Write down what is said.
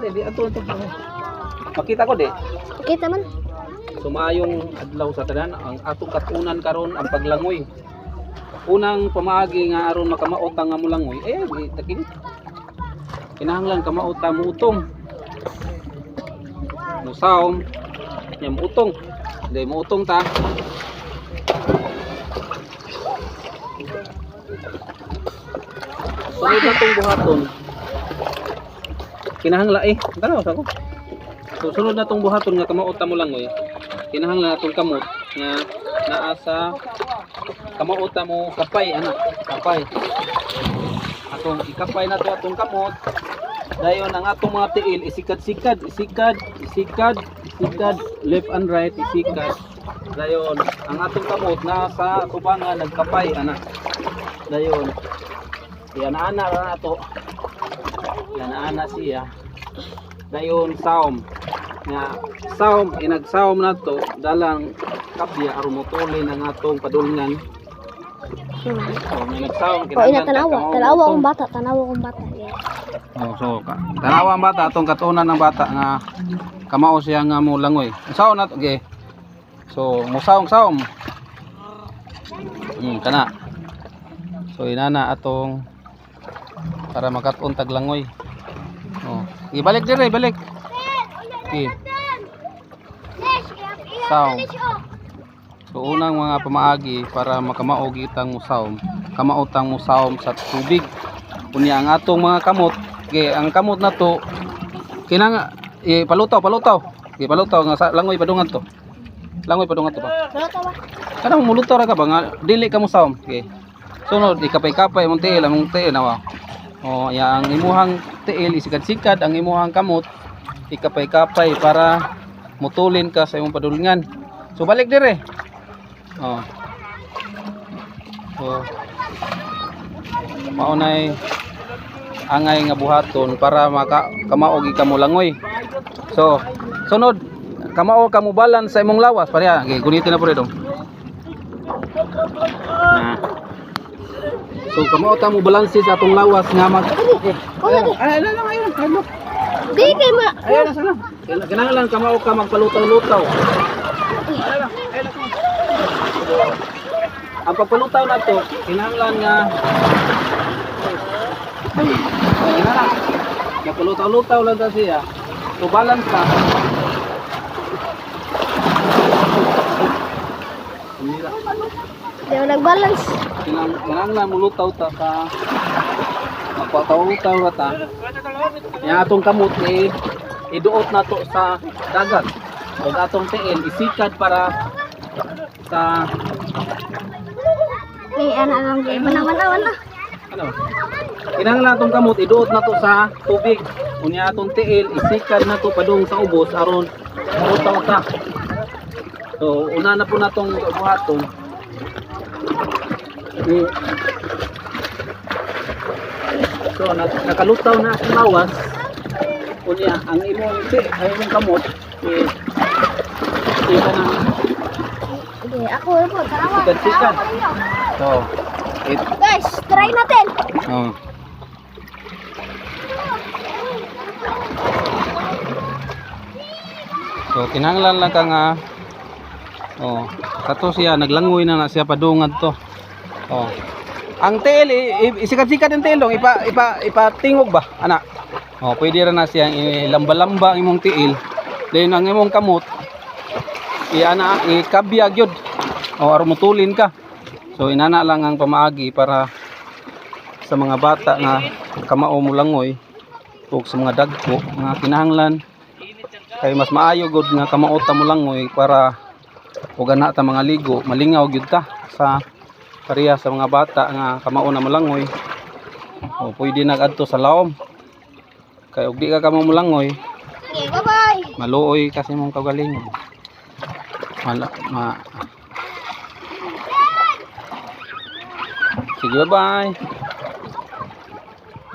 Di ato. Makita ko di. Kita man. Sumayong adlaw sa tanan ang atong katunan karon ang paglangoy. Unang pamaagi nga aron makamaot ang nga mulangoy. Takini. Kinahanglan kamaot ta muutong. Musaom. Nya muutong. Dai muutong ta. Sunod na tong buhaton. Kinahanglan tanaw sa ko. So, sunod na tong buhaton nga kamaot ta mulangoy. Kinahanglan atong kamot nga naa sa kamaot ta mo kapay kapay. Atong ikapay na to atong kamot. Dayon ang atong mga tiil isikad left and right isikad. Dayon ang atong kamot na sa tubangan nagkapay Dayon ana ra nato. Ana siya. Dayon saom. Nga saom inagsaom nato dalang kapya aron motulin ang atong padulngan. So may nagsaom kinahanglan tanawa akong bata. So tanawa ang bata atong katunan ng bata nga kamao siya nga mulangoy. Saom nato ge. So musaom. Kana. So inana atong para makaton taglangoy. Ibalik dire, balik. Okay. Saom. So unang mga pamaagi para makamaog itang musaom, kamaotang musaom sa tubig. Unya ang atong mga kamot, ang kamot na to kinang palutaw. Palutaw nga langoy padungan to. Langoy padungan to ba? Kanang mulutaw ra ka ba nga dili ka musaom. Okay. Sunod ikapay-kapay mong tiil nawa. Ang imuhang tiil isikad-sikad ang imuhang kamot ikapay-kapay para mutulin ka sa imong padulngan. So balik dire. Maunay angay nga buhaton para kamaog ka mo langoy. So sunod kamao ka mo balance sa imong lawas pareha. Okay, gunitin na po dito. So kamao ta mo balanse sa atong lawas nga mag ayun. Di kay ma. Ayun sana. Kinahanglan kamao ka magpalutaw-lutaw. Ang pagpalutaw na to, kinahanglan nga magpalutaw-lutaw lang ta siya. So balance ka. Di mo nag-balance. Kinahanglan mulutaw ta sa magpataw-lutaw ra ta. Yang atong kamot iduot na to sa dagat. Ug atong tiil isikad para sa Lang manawan na. Kinahanglan atong kamot iduot na to sa tubig. Unya atong tiil isikad na to padung sa ubos aron mulutaw ta. So una na po natong buhaton. So nakalutaw na ang lawas. Unya ang imong kamot ito na. Ako po, tarawa. Sikat. So Guys, try natin. So kinahanglan lang ka nga kato siya naglangoy na siya padungad to. Ang tail isikat-sikat ang tail dong ipatingog ba ana. Pwede ra na siya ilamba-lamba ang imong tiil. Then ang imong kamot ikabya gyud. Aron mutulin ka. So inana lang ang pamaagi para sa mga bata nga kamao mo langoy ug sa mga dagko nga kinahanglan kay mas maayo gud nga kamaot ta mo langoy para ug ana ta mga ligo malingaw gyud ta sa pareha sa mga bata nga kamao na mo langoy. Pwede nagadto sa lawom. Kay ug di ka kamo mo langoy. Okay, bye-bye. Maluoy kasi mong kagalingon. Sige, bye-bye.